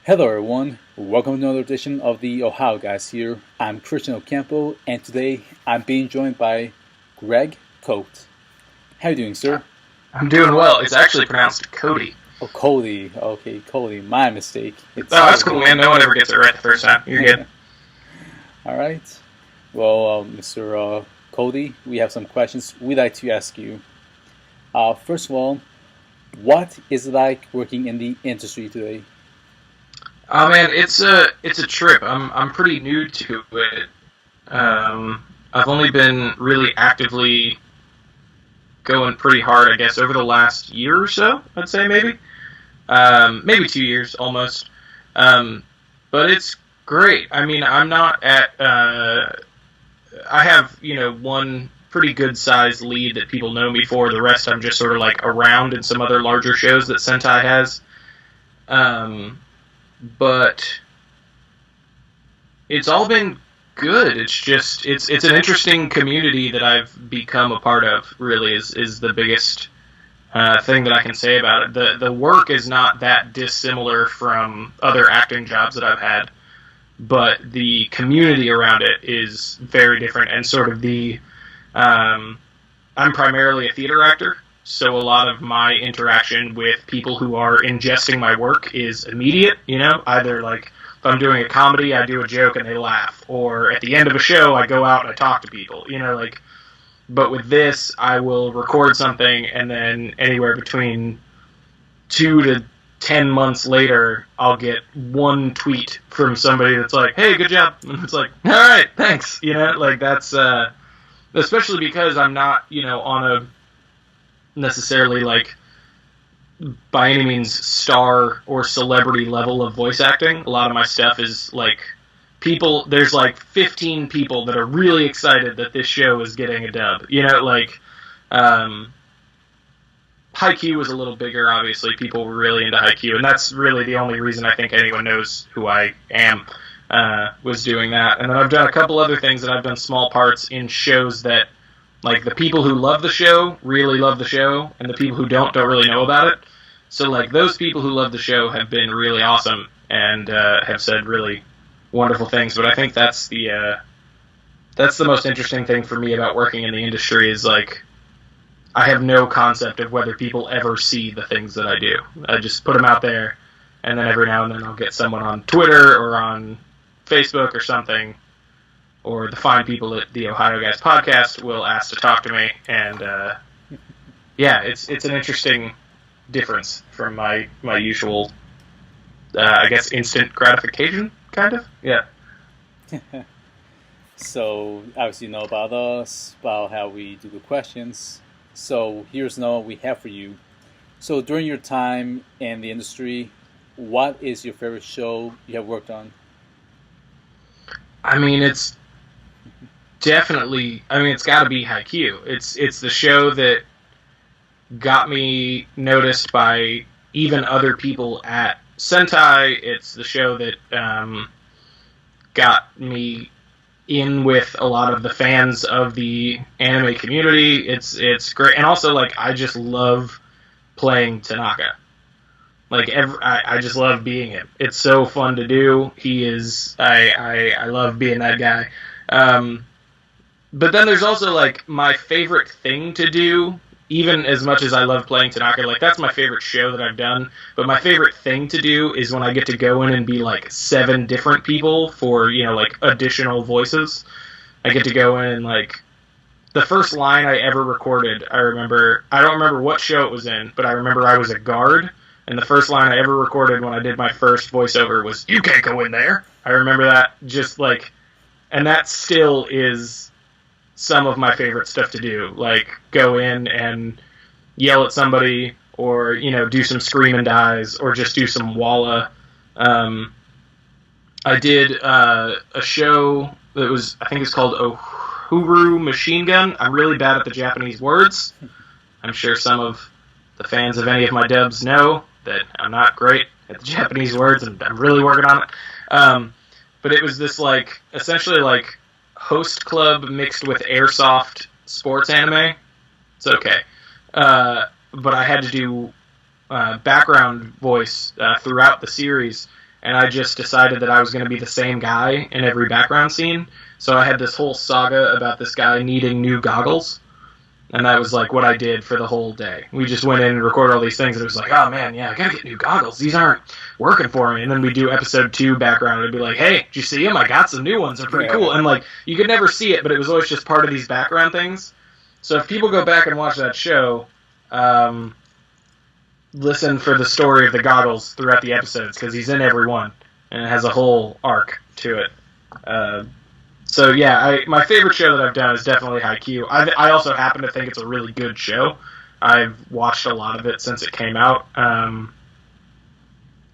Hello everyone, welcome to another edition of the Ohio Guys here. I'm Christian Ocampo, and today I'm being joined by Greg Cote. How are you doing, sir? I'm doing well. It's actually pronounced Cody. Oh, Cody. Okay, Cody. My mistake. That's cool, man. No one ever gets it right the first time. You're good. All right. Well, Mr. Cody, we have some questions we'd like to ask you. First of all, what is it like working in the industry today? Oh man, it's a trip. I'm pretty new to it. I've only been really actively going pretty hard, I guess, over the last year or so. I'd say maybe 2 years almost. But it's great. I mean, I'm not at. I have one pretty good sized lead that people know me for. The rest I'm just sort of like around in some other larger shows that Sentai has. But it's all been good. It's just it's an interesting community that I've become a part of. Really, is the biggest thing that I can say about it. The work is not that dissimilar from other acting jobs that I've had, but the community around it is very different. And sort of I'm primarily a theater actor. So a lot of my interaction with people who are ingesting my work is immediate, either like if I'm doing a comedy, I do a joke and they laugh, or at the end of a show, I go out and I talk to people, but with this, I will record something and then anywhere between 2 to 10 months later, I'll get one tweet from somebody that's like, hey, good job. And it's like, all right, thanks. That's, especially because I'm not, on a necessarily like by any means star or celebrity level of voice acting. A lot of my stuff is like there's like 15 people that are really excited that this show is getting a dub. Haikyuu was a little bigger, obviously. People were really into Haikyuu, and that's really the only reason I think anyone knows who I am, was doing that. And then I've done a couple other things that I've done small parts in shows that like the people who love the show really love the show, and the people who don't really know about it. So like those people who love the show have been really awesome and have said really wonderful things. But I think that's the most interesting thing for me about working in the industry is like I have no concept of whether people ever see the things that I do. I just put them out there, and then every now and then I'll get someone on Twitter or on Facebook or something, or the fine people at the Ohio Guys podcast will ask to talk to me, and it's an interesting difference from my usual, I guess, instant gratification, kind of. Yeah. So, obviously you know about us, about how we do the questions. So, here's what we have for you. So, during your time in the industry, what is your favorite show you have worked on? I mean, it's definitely, it's got to be Haikyuu. It's the show that got me noticed by even other people at Sentai. It's the show that got me in with a lot of the fans of the anime community. It's great, and also like I just love playing Tanaka. Like I just love being him. It's so fun to do. He is. I love being that guy. But then there's also like my favorite thing to do. Even as much as I love playing Tanaka, like that's my favorite show that I've done. But my favorite thing to do is when I get to go in and be like 7 different people for like additional voices. I get to go in and like the first line I ever recorded. I don't remember what show it was in, but I remember I was a guard. And the first line I ever recorded when I did my first voiceover was, "You can't go in there." I remember that just like, and that still is some of my favorite stuff to do. Like go in and yell at somebody, or do some scream and dies, or just do some walla. I did a show that was, I think it's called Ohuru Machine Gun. I'm really bad at the Japanese words. I'm sure some of the fans of any of my dubs know that I'm not great at the Japanese words, and I'm really working on it. But it was this like essentially like host club mixed with airsoft sports anime. It's okay, but I had to do background voice throughout the series, and I just decided that I was going to be the same guy in every background scene. So I had this whole saga about this guy needing new goggles, and that was like what I did for the whole day. We just went in and recorded all these things, and it was like, oh man, yeah, I gotta get new goggles. These aren't working for me. And then we do episode 2 background, and it'd be like, hey, did you see them? I got some new ones. They're pretty cool. And like, you could never see it, but it was always just part of these background things. So if people go back and watch that show, listen for the story of the goggles throughout the episodes, because he's in every one, and it has a whole arc to it. So yeah, my favorite show that I've done is definitely Haikyuu. I also happen to think it's a really good show. I've watched a lot of it since it came out, and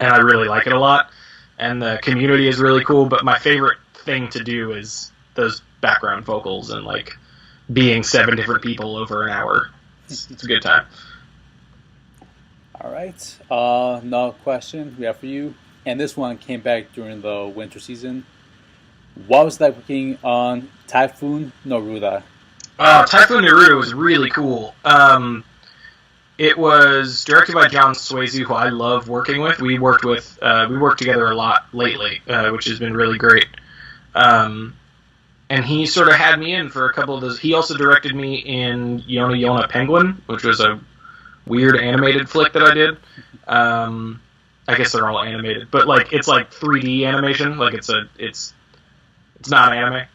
I really like it a lot. And the community is really cool, but my favorite thing to do is those background vocals and like being 7 different people over an hour. It's a good time. All right. Another question we have for you, and this one came back during the winter season. What was like working on Typhoon Noruda? Typhoon Noruda was really cool. It was directed by John Swayze, who I love working with. We worked together a lot lately, which has been really great. And he sort of had me in for a couple of those. He also directed me in Yona Yona Penguin, which was a weird animated flick that I did. I guess they're all animated, but like it's like 3D animation. Like it's not anime.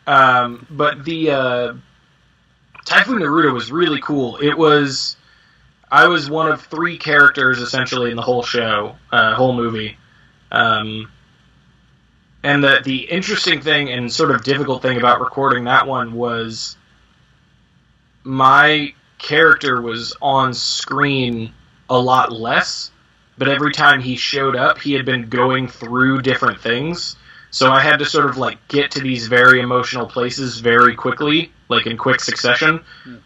But the Typhoon Naruto was really cool. I was one of 3 characters essentially in the whole show, whole movie. And the interesting thing and sort of difficult thing about recording that one was my character was on screen a lot less, but every time he showed up, he had been going through different things. So I had to sort of like get to these very emotional places very quickly, like in quick succession,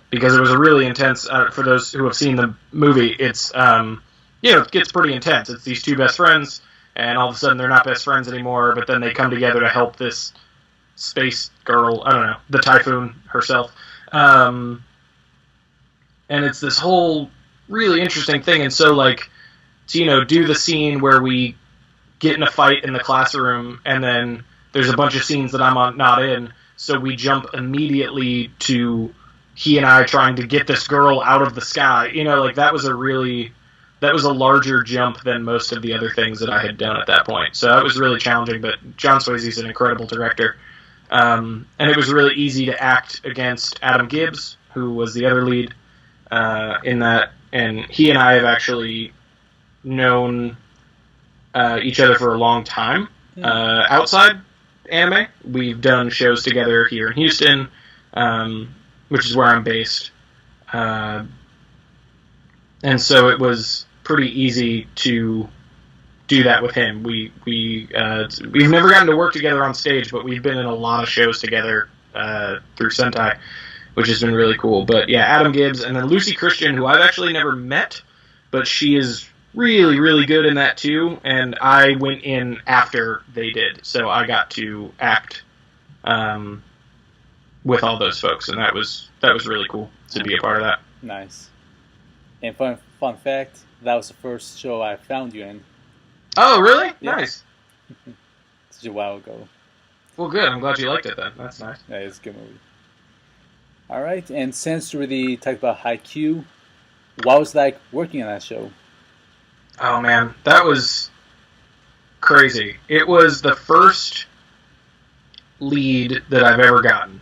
because it was a really intense. For those who have seen the movie, it's it gets pretty intense. It's these 2 best friends, and all of a sudden they're not best friends anymore. But then they come together to help this space girl. I don't know, the Typhoon herself, and it's this whole really interesting thing. And so like to do the scene where we get in a fight in the classroom, and then there's a bunch of scenes that I'm not in, so we jump immediately to he and I trying to get this girl out of the sky. Like that was a larger jump than most of the other things that I had done at that point. So that was really challenging, but John Swayze's an incredible director. And it was really easy to act against Adam Gibbs, who was the other lead in that, and he and I have actually known each other for a long time. Outside anime, we've done shows together here in Houston, which is where I'm based, and so it was pretty easy to do that with him. We've never gotten to work together on stage, but we've been in a lot of shows together through Sentai, which has been really cool. But yeah, Adam Gibbs, and then Lucy Christian, who I've actually never met, but she is really, really good in that too, and I went in after they did, so I got to act with all those folks, and that was really cool to be a part of that. Nice. And fun fact, that was the first show I found you in. Oh, really? Yeah. Nice. Such a while ago. Well, good. I'm glad you liked it then. That's nice. Yeah, it's a good movie. All right, and since you already talked about Haikyuu, what was it like working on that show? Oh man, that was crazy. It was the first lead that I've ever gotten.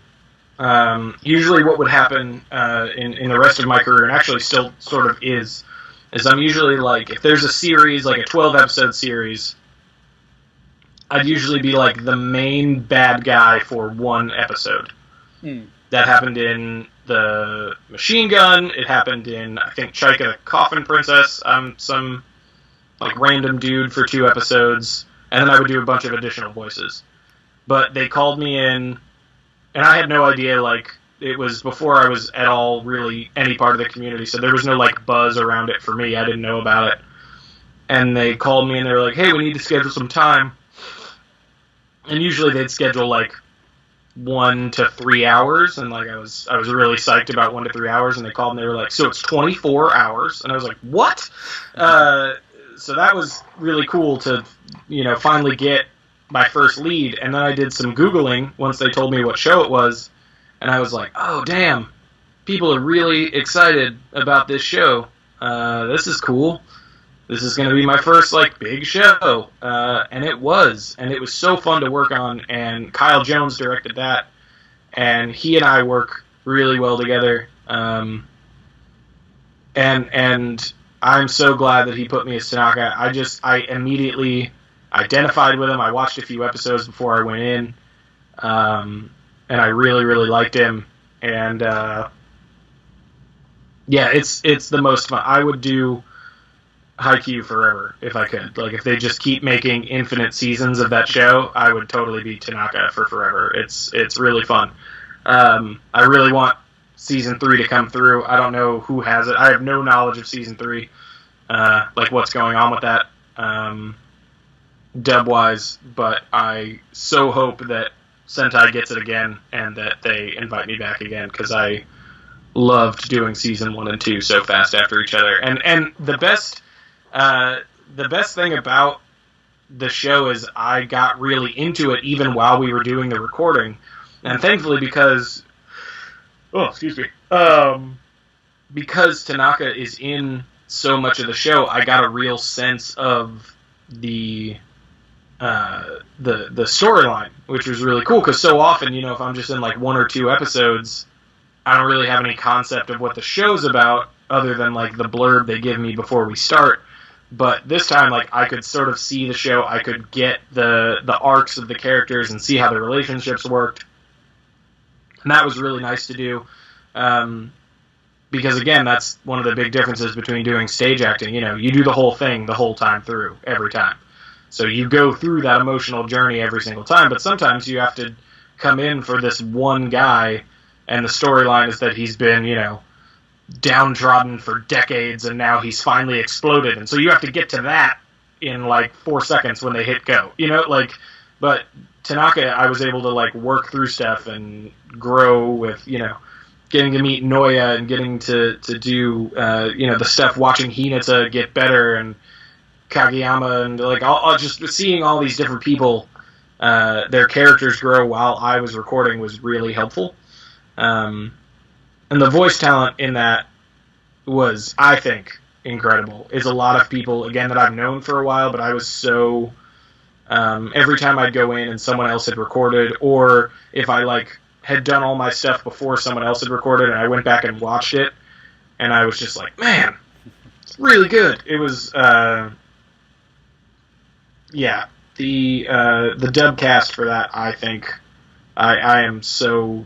Usually what would happen in the rest of my career, and actually still sort of is I'm usually like, if there's a series, like a 12-episode series, I'd usually be like the main bad guy for one episode. That happened in the Machine Gun. It happened in, I think, Chaika the Coffin Princess. Some like random dude for 2 episodes, and then I would do a bunch of additional voices. But they called me in, and I had no idea, like, it was before I was at all really any part of the community, so there was no, like, buzz around it for me. I didn't know about it. And they called me, and they were like, hey, we need to schedule some time. And usually they'd schedule, like, 1 to 3 hours, and, like, I was really psyched about 1 to 3 hours, and they called, and they were like, so it's 24 hours? And I was like, what? so that was really cool to, finally get my first lead. And then I did some Googling once they told me what show it was, and I was like, oh, damn, people are really excited about this show. This is cool. This is going to be my first, big show. And it was so fun to work on, and Kyle Jones directed that, and he and I work really well together. And I'm so glad that he put me as Tanaka. I immediately identified with him. I watched a few episodes before I went in, and I really, really liked him. And it's the most fun. I would do Haikyuu forever if I could. If they just keep making infinite seasons of that show, I would totally be Tanaka for forever. It's really fun. I really want season 3 to come through. I don't know who has it. I have no knowledge of season 3, what's going on with that, dub-wise, but I so hope that Sentai gets it again and that they invite me back again, because I loved doing season 1 and 2 so fast after each other. And the best thing about the show is I got really into it even while we were doing the recording, and thankfully because Tanaka is in so much of the show, I got a real sense of the storyline, which was really cool, because so often, if I'm just in 1 or 2 episodes, I don't really have any concept of what the show's about other than the blurb they give me before we start. But this time, I could sort of see the show, I could get the arcs of the characters and see how the relationships worked. And that was really nice to do. Because again, that's one of the big differences between doing stage acting. You do the whole thing the whole time through, every time. So you go through that emotional journey every single time, but sometimes you have to come in for this one guy, and the storyline is that he's been, downtrodden for decades, and now he's finally exploded, and so you have to get to that in 4 seconds when they hit go. But Tanaka, I was able to work through stuff and grow with, getting to meet Noya and getting to do, the stuff, watching Hinata get better, and Kageyama, and all just seeing all these different people, their characters grow while I was recording was really helpful. And the voice talent in that was, I think, incredible. It's a lot of people, again, that I've known for a while, but I was so... every time I'd go in and someone else had recorded, or if I, had done all my stuff before someone else had recorded, and I went back and watched it, and I was just man, it's really good. It was, the dub cast for that, I think, I am so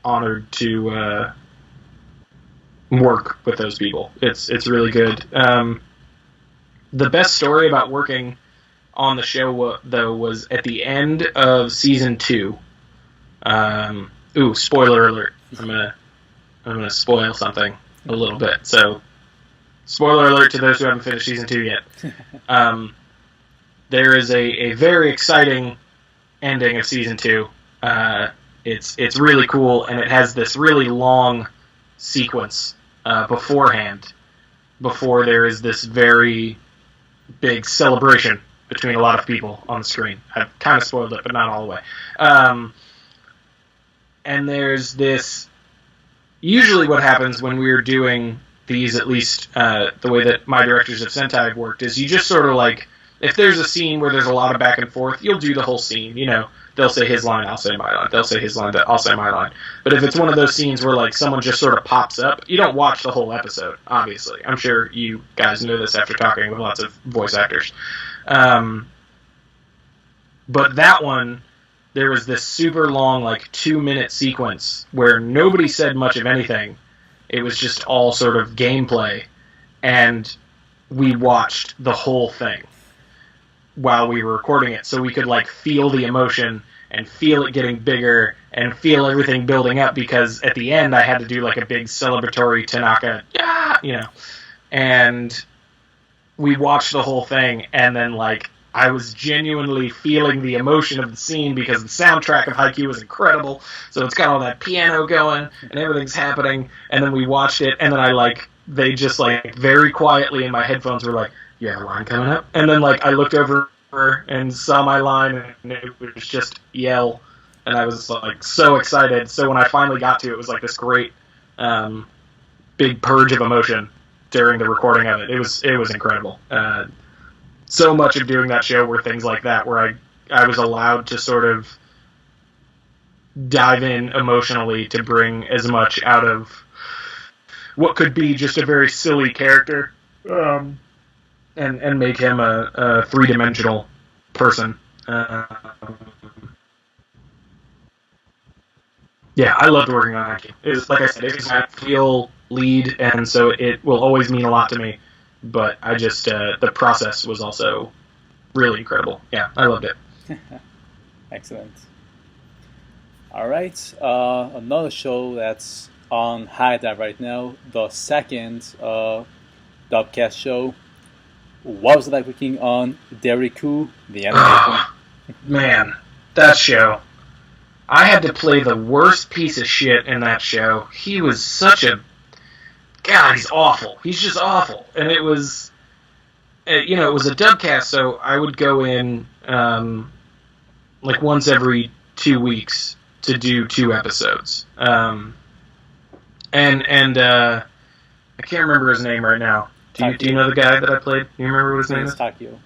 honored to work with those people. It's really good. The best story about working on the show, though, was at the end of season 2. Spoiler alert! I'm gonna spoil something a little bit. So, spoiler alert to those who haven't finished season 2 yet. There is a very exciting ending of season 2. It's really cool, and it has this really long sequence beforehand, before there is this very big celebration between a lot of people on the screen. I've kind of spoiled it, but not all the way. And there's this... Usually what happens when we're doing these, at least the way that my directors of Sentai have worked, is you just sort of if there's a scene where there's a lot of back and forth, you'll do the whole scene, They'll say his line, I'll say my line. They'll say his line, I'll say my line. But if it's one of those scenes where someone just sort of pops up, you don't watch the whole episode, obviously. I'm sure you guys know this after talking with lots of voice actors. But that one, there was this super long, 2-minute sequence where nobody said much of anything. It was just all sort of gameplay. And we watched the whole thing while we were recording it, so we could feel the emotion and feel it getting bigger and feel everything building up, because at the end I had to do a big celebratory Tanaka, and we watched the whole thing, and then I was genuinely feeling the emotion of the scene, because the soundtrack of Haikyuu was incredible, so it's got all that piano going and everything's happening, and then we watched it, and then I they just like very quietly in my headphones were like, "You have a line coming up," and then like I looked over and saw my line, and it was just yell, and I was like so excited. So when I finally got to it, was like this great big purge of emotion during the recording of it. It was incredible. So much of doing that show were things like that, where I was allowed to sort of dive in emotionally to bring as much out of what could be just a very silly character, and make him a three-dimensional person. Yeah, I loved working on Haikyuu. It's like I said, it's my feel lead, and so it will always mean a lot to me. But I just the process was also really incredible. Yeah, I loved it. Excellent. All right, another show that's on high dive right now, the second Dubcast show. What was it like working on Deriku, the animation? Man, that show. I had to play the worst piece of shit in that show. He was such a... God, he's awful. He's just awful. And it was... it was a dubcast, so I would go in like once every 2 weeks to do 2 episodes. And I can't remember his name right now. Do you know the guy that I played? Do you remember what his name is? Takio.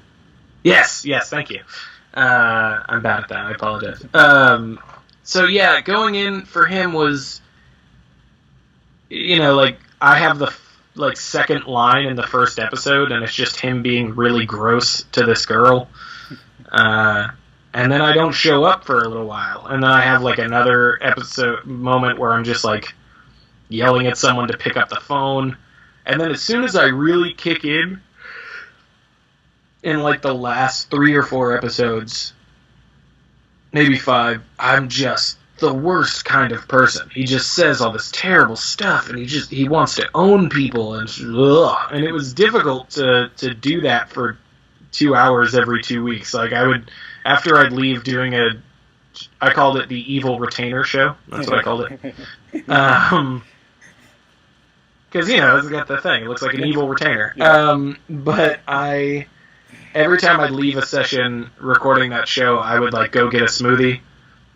Yes, thank you. I'm bad at that. I apologize. So yeah, going in for him was, like I have the second line in the first episode, and it's just him being really gross to this girl, and then I don't show up for a little while, and then I have like another episode moment where I'm just like yelling at someone to pick up the phone, and then as soon as I really kick in like the last 3 or 4 episodes, maybe 5, I'm just the worst kind of person. He just says all this terrible stuff, and he wants to own people, and it was difficult to do that for 2 hours every 2 weeks. Like after I'd leave doing I called it the evil retainer show. That's what I called it. Because it's got the thing. It looks like an evil retainer. Yeah. But every time I'd leave a session recording that show, I would like go get a smoothie,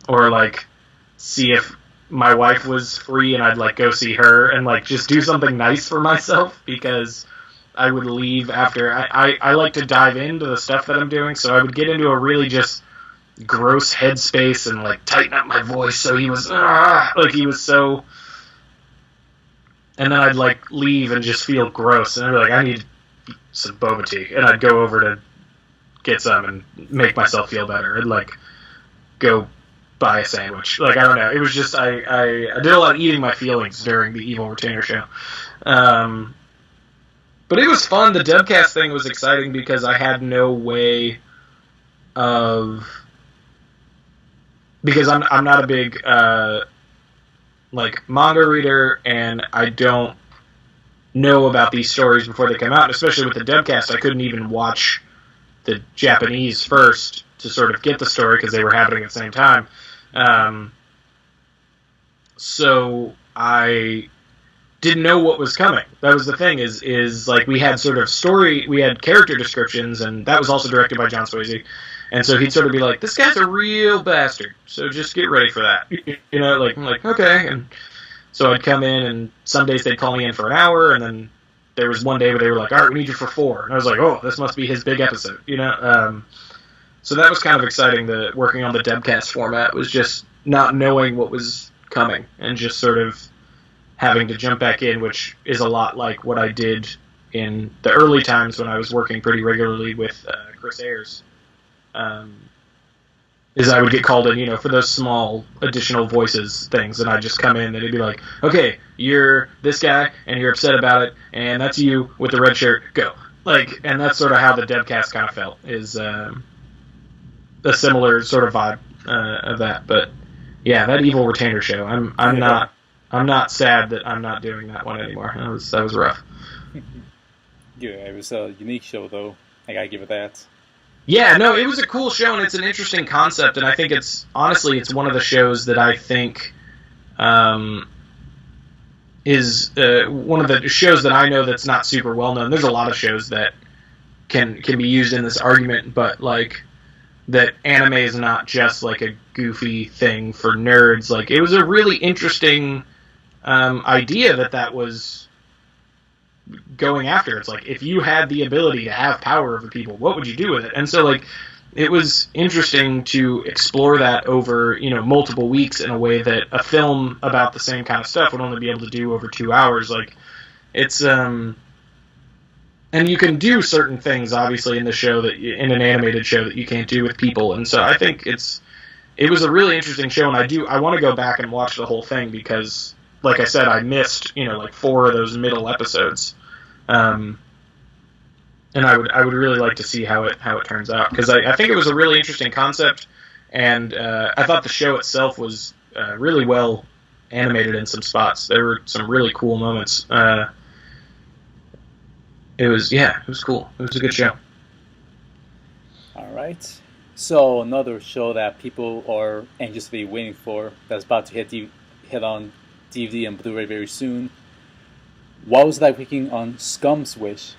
or like see if my wife was free, and I'd like go see her and like just do something nice for myself, because I would leave after I like to dive into the stuff that I'm doing, so I would get into a really just gross headspace and like tighten up my voice so he was so, and then I'd like leave and just feel gross, and I'd be like, I need some boba tea, and I'd go over to get some and make myself feel better, and like go buy a sandwich. Like, I don't know, it was just I did a lot of eating my feelings during the evil retainer show. But it was fun. The dubcast thing was exciting because I had no way of, because I'm not a big like manga reader, and I don't know about these stories before they come out, and especially with the dubcast, I couldn't even watch the Japanese first to sort of get the story because they were happening at the same time. So I didn't know what was coming. That was the thing, is like we had sort of story, we had character descriptions, and that was also directed by John Swayze. And so he'd sort of be like, this guy's a real bastard, so just get ready for that. I'm like, okay. And so I'd come in, and some days they'd call me in for an hour, and then there was one day where they were like, all right, we need you for 4. And I was like, oh, this must be his big episode, So that was kind of exciting. Working on the dubcast format was just not knowing what was coming, and just sort of having to jump back in, which is a lot like what I did in the early times when I was working pretty regularly with Chris Ayers. Is I would get called in, for those small additional voices things, and I'd just come in, and it'd be like, okay, you're this guy, and you're upset about it, and that's you with the red shirt, go. And that's sort of how the dubcast kind of felt, is a similar sort of vibe of that. But yeah, that evil retainer show, I'm not sad that I'm not doing that one anymore. That was rough. Yeah, it was a unique show, though. I gotta give it that. Yeah, no, it was a cool show, and it's an interesting concept, and I think it's one of the shows that I think is one of the shows that I know that's not super well known. There's a lot of shows that can be used in this argument, but like that anime is not just like a goofy thing for nerds. Like it was a really interesting idea that was going after. It's like if you had the ability to have power over people, what would you do with it? And so like it was interesting to explore that over, multiple weeks in a way that a film about the same kind of stuff would only be able to do over 2 hours. Like, it's, and you can do certain things, obviously, in the show in an animated show that you can't do with people. And so I think it was a really interesting show, and I want to go back and watch the whole thing because, like I said, I missed, like 4 of those middle episodes. And I would really like to see how it turns out, because I think it was a really interesting concept, and I thought the show itself was really well animated in some spots. There were some really cool moments. It was cool. It was a good show. All right. So another show that people are anxiously waiting for, that's about to hit on DVD and Blu-ray very soon. What was that picking on Scum's Wish?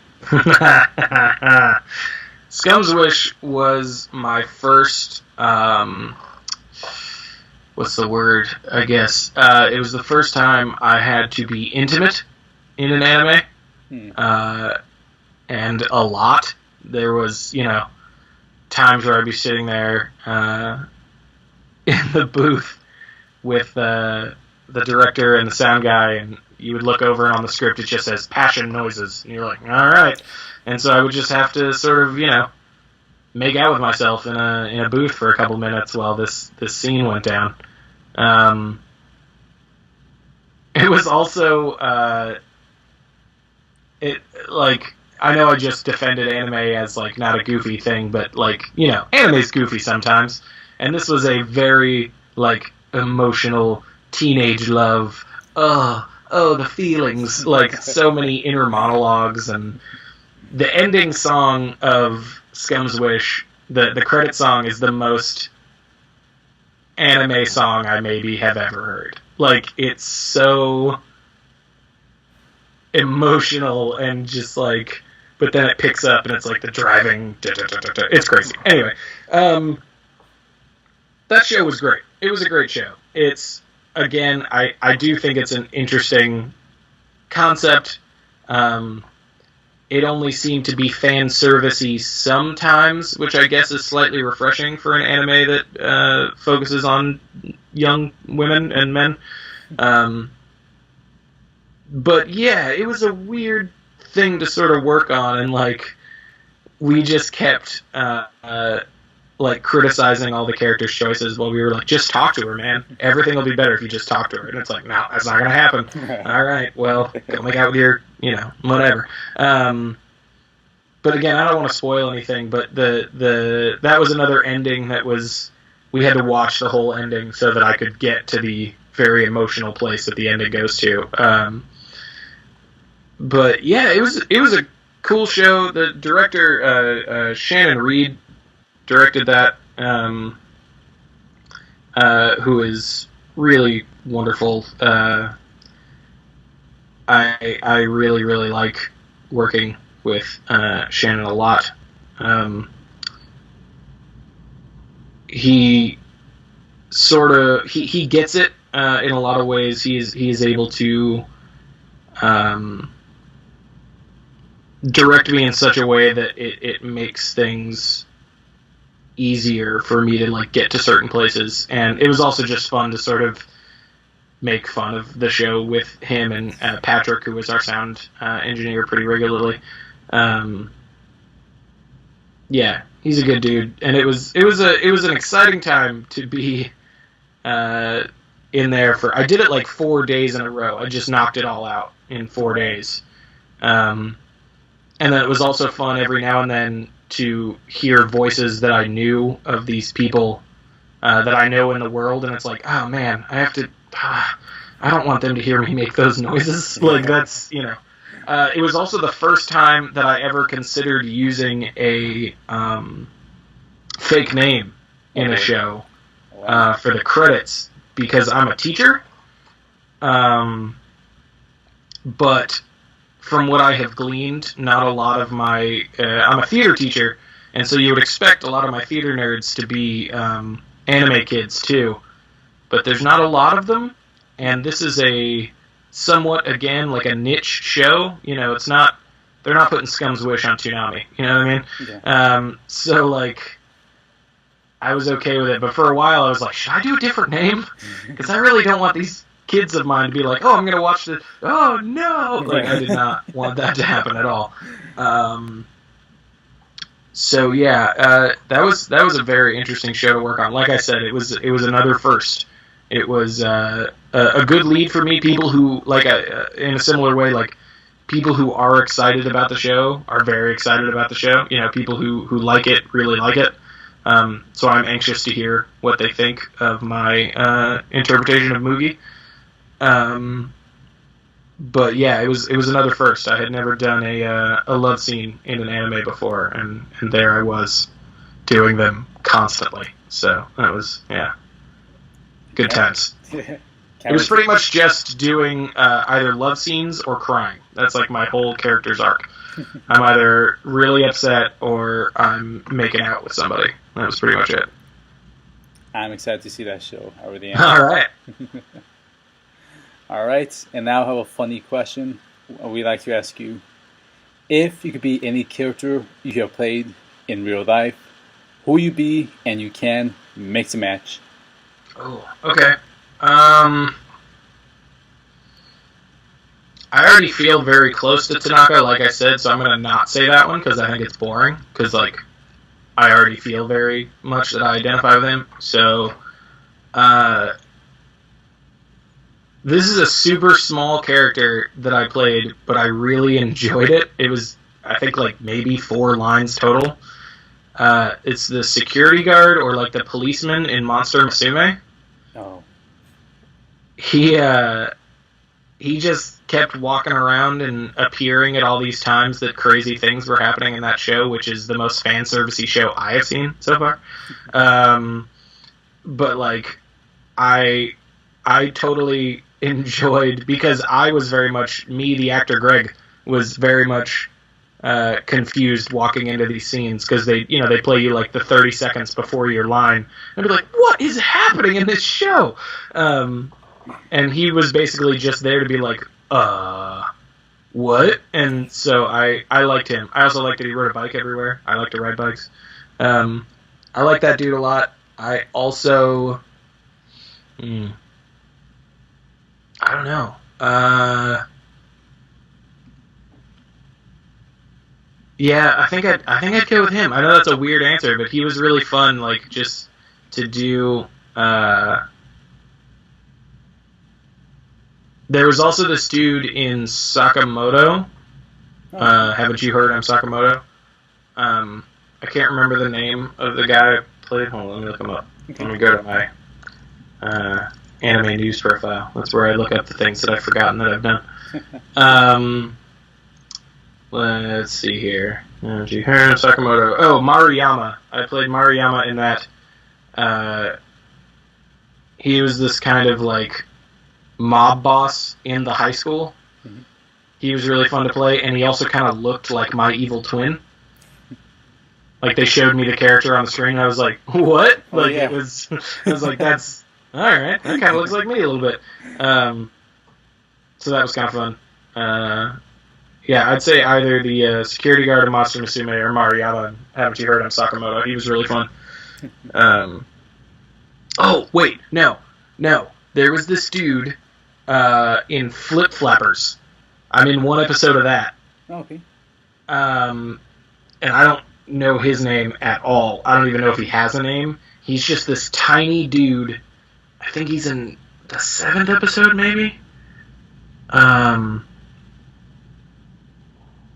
Scum's Wish was my first, what's the word, I guess. It was the first time I had to be intimate in an anime. And a lot. There was, times where I'd be sitting there in the booth with the director and the sound guy, and you would look over, and on the script it just says passion noises, and you're like, all right. And so I would just have to sort of, make out with myself in a booth for a couple minutes while this scene went down. It was also I know I just defended anime as like not a goofy thing, but like, anime's goofy sometimes, and this was a very like emotional teenage love. Oh, the feelings, like so many inner monologues. And the ending song of Scum's Wish, the credit song, is the most anime song I maybe have ever heard. Like, it's so emotional and just like, but then it picks up and it's like the driving, it's crazy. Anyway, that show was great. It was a great show. It's, again, I do think it's an interesting concept. It only seemed to be fan servicey sometimes, which I guess is slightly refreshing for an anime that focuses on young women and men. But yeah, it was a weird thing to sort of work on, and like we just kept like criticizing all the characters' choices while we were like, just talk to her, man. Everything will be better if you just talk to her. And it's like, no, that's not gonna happen. All right, well, go make out with your, whatever. But again, I don't want to spoil anything. But that was another ending that was, we had to watch the whole ending so that I could get to the very emotional place that the ending goes to. But yeah, it was a cool show. The director, Shannon Reed, directed that, who is really wonderful. I really, really like working with Shannon a lot. He sort of he gets it in a lot of ways. He is able to direct me in such a way that it makes things easier for me to like get to certain places. And it was also just fun to sort of make fun of the show with him and Patrick, who was our sound engineer pretty regularly. Yeah, he's a good dude, and it was an exciting time to be in there for. I did it like 4 days in a row. I just knocked it all out in 4 days. And then it was also fun every now and then to hear voices that I knew of these people that I know in the world, and it's like, oh man, I have to. I don't want them to hear me make those noises. Like, that's, It was also the first time that I ever considered using a fake name in a show for the credits, because I'm a teacher. but from what I have gleaned, not a lot of my... I'm a theater teacher, and so you would expect a lot of my theater nerds to be anime kids, too. But there's not a lot of them, and this is a somewhat, again, like a niche show. You know, it's not... They're not putting Scum's Wish on Toonami, you know what I mean? Yeah. So, like, I was okay with it, but for a while I was like, should I do a different name? Because I really don't want these kids of mine to be like, oh, I'm going to watch this. Oh, no! Like, I did not want that to happen at all. So, yeah, that was a very interesting show to work on. Like I said, it was another first. It was a good lead for me. People who, like, in a similar way, like, people who are excited about the show are very excited about the show. You know, people who like it really like it. So I'm anxious to hear what they think of my interpretation of Mugi. But yeah, it was another first. I had never done a love scene in an anime before, and there I was doing them constantly. So that was good times. It was pretty much just doing either love scenes or crying. That's like my whole character's arc. I'm either really upset or I'm making out with somebody. That was pretty much it. I'm excited to see that show. I really am. All right. All right, and now I have a funny question we'd like to ask you. If you could be any character you have played in real life, who you be, and you can mix a match. Oh, okay. I already feel very close to Tanaka, like I said, so I'm going to not say that one because I think it's boring. Because, like, I already feel very much that I identify with him. So, this is a super small character that I played, but I really enjoyed it. It was, I think, like, maybe 4 lines total. It's the security guard or, like, the policeman in Monster Musume. Oh. He just kept walking around and appearing at all these times that crazy things were happening in that show, which is the most fan servicey show I have seen so far. But like, I totally enjoyed, because I was very much, me, the actor Greg, was very much confused walking into these scenes, because they play you like the 30 seconds before your line and be like, what is happening in this show? And he was basically just there to be like, what? And so I liked him. I also liked that he rode a bike everywhere. I like to ride bikes. I like that dude a lot. I also... I don't know. Yeah, I think I'd go with him. I know that's a weird answer, but he was really fun, like, just to do... There was also this dude in Sakamoto. Haven't you heard I'm Sakamoto? I can't remember the name of the guy I played. Hold on, let me look him up. Let me go to my anime news profile. That's where I look up the things that I've forgotten that I've done. Let's see here. Haven't you heard I'm Sakamoto? Oh, Maruyama. I played Maruyama in that. He was this kind of like mob boss in the high school. Mm-hmm. He was really fun to play, and he also kind of looked like my evil twin. Like, they showed me the character on the screen, and I was like, what? Like, I was like, that's, alright, that kind of looks like me a little bit. So that was kind of fun. Yeah, I'd say either the security guard of Monster Musume or Maruyama. Haven't you heard I'm Sakamoto? He was really fun. Oh, wait, no. There was this dude in Flip Flappers. I'm in one episode of that. Okay. And I don't know his name at all. I don't even know if he has a name. He's just this tiny dude. I think he's in the 7th episode, maybe? I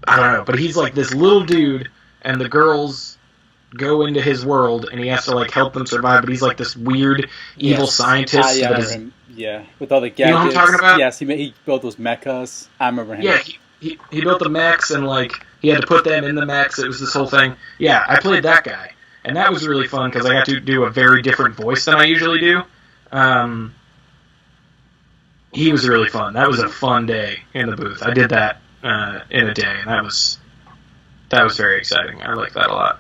don't know. But he's like this little dude, and the girls go into his world, and he has to like help them survive. But he's like this weird evil scientist. Yeah, with all the gadgets. You know what I'm talking about? Yes, he built those mechas. I remember him. Yeah, he built the mechs, and like he had to put them in the mechs. It was this whole thing. Yeah, I played that guy, and that was really fun because I got to do a very different voice than I usually do. he was really fun. That was a fun day in the booth. I did that in a day, and that was very exciting. I like that a lot.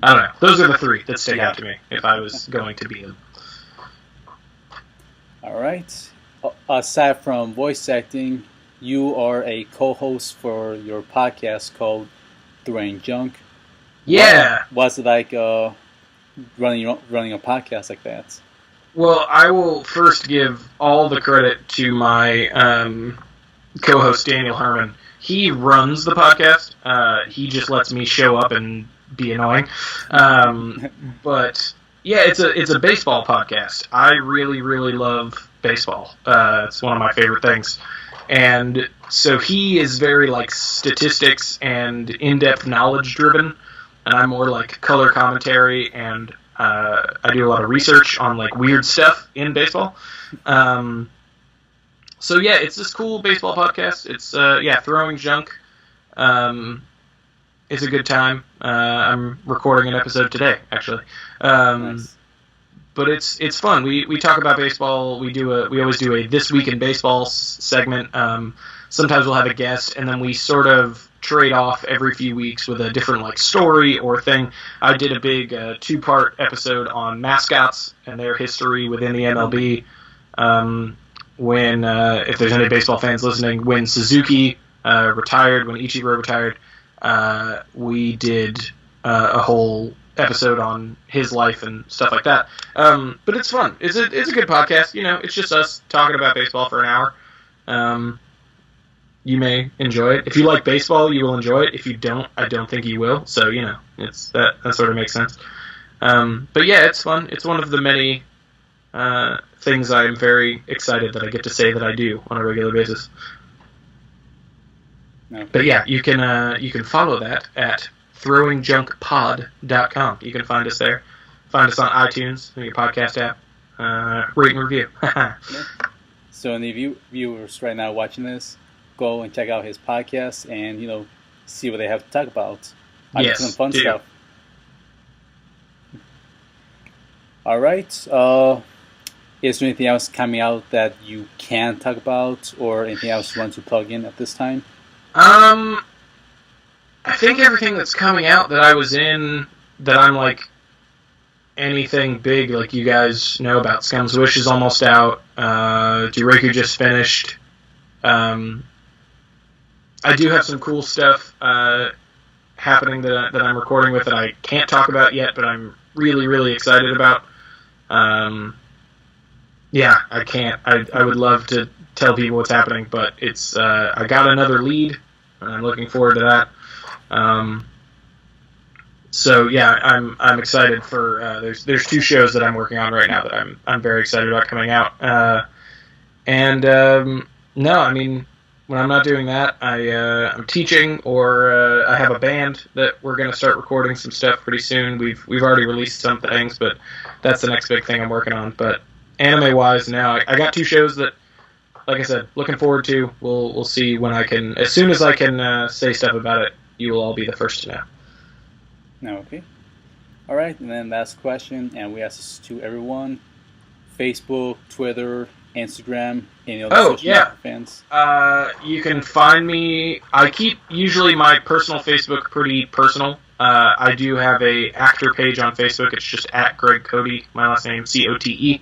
I don't know. Those are the three that stick out to me if I was going to be them. All right. Aside from voice acting, you are a co-host for your podcast called Throwing Junk. Yeah. What's it like running a podcast like that? Well, I will first give all the credit to my co-host Daniel Herman. He runs the podcast. He just lets me show up and be annoying. But yeah, it's a baseball podcast. I really, really love baseball. It's one of my favorite things. And so he is very like statistics and in-depth knowledge driven, and I'm more like color commentary, and I do a lot of research on like weird stuff in baseball. So yeah, it's this cool baseball podcast. It's Throwing Junk. It's a good time. I'm recording an episode today, actually. Nice. But it's fun. We talk about baseball. We always do a This Week in Baseball segment. Sometimes we'll have a guest, and then we sort of trade off every few weeks with a different like story or thing. I did a big 2-part episode on mascots and their history within the MLB. When if there's any baseball fans listening, when Suzuki retired, when Ichiro retired, we did a whole episode on his life and stuff like that. But it's fun. It's a good podcast. You know, it's just us talking about baseball for an hour. You may enjoy it. If you like baseball, you will enjoy it. If you don't, I don't think you will. So, you know, it's that sort of makes sense. But yeah, it's fun. It's one of the many things I'm very excited that I get to say that I do on a regular basis. Okay. But yeah, you can follow that at throwingjunkpod.com. You can find us there. Find us on iTunes, your podcast app. Rate and review. So any viewers right now watching this, go and check out his podcast and, you know, see what they have to talk about. Yes, some fun do. stuff. All right. Is there anything else coming out that you can talk about, or anything else you want to plug in at this time? I think everything that's coming out that I was in, that I'm like anything big, like you guys know about, Scum's Wish is almost out. Jureku just finished. I do have some cool stuff happening that I'm recording with that I can't talk about yet, but I'm really, really excited about. Yeah, I can't. I would love to tell people what's happening, but it's I got another lead, and I'm looking forward to that. So yeah, I'm excited for there's 2 shows that I'm working on right now that I'm very excited about coming out. No, I mean, when I'm not doing that, I'm teaching, or I have a band that we're going to start recording some stuff pretty soon. We've already released some things, but that's the next big thing I'm working on. But anime-wise, now I got 2 shows that, like I said, looking forward to. We'll see when I can. As soon as I can say stuff about it, you will all be the first to know. Okay. All right, and then last question, and we ask this to everyone: Facebook, Twitter, Instagram, any other social media fans? You can find me. I keep usually my personal Facebook pretty personal. I do have a actor page on Facebook. It's just at Greg Cote, my last name Cote.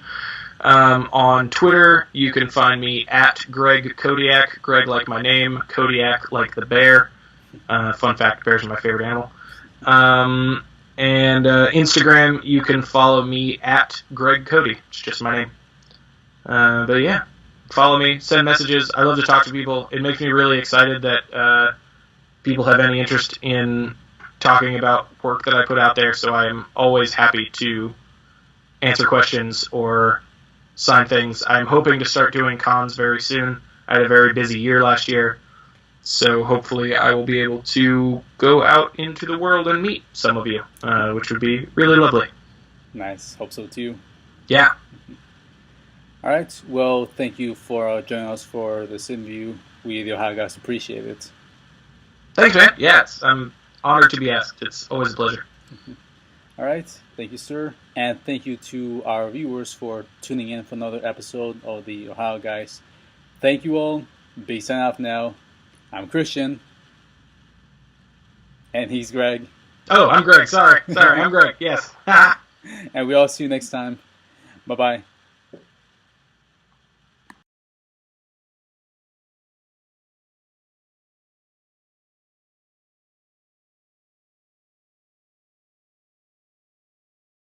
On Twitter, you can find me at Greg Kodiak. Greg like my name, Kodiak like the bear. Fun fact: bears are my favorite animal. And Instagram, you can follow me at Greg Cote. It's just my name. But yeah, follow me, send messages. I love to talk to people. It makes me really excited that people have any interest in talking about work that I put out there, so I'm always happy to answer questions or sign things. I'm hoping to start doing cons very soon. I had a very busy year last year, so hopefully I will be able to go out into the world and meet some of you, which would be really lovely. Nice. Hope so too. Yeah. All right. Well, thank you for joining us for this interview. We, the Ohio Guys, appreciate it. Thanks, man. Yes, I'm honored to be asked. It's always a pleasure. All right. Thank you, sir. And thank you to our viewers for tuning in for another episode of the Ohio Guys. Thank you all. Be signing off now. I'm Christian. And he's Greg. Oh, I'm Greg. Sorry, I'm Greg. Yes. And we all see you next time. Bye-bye.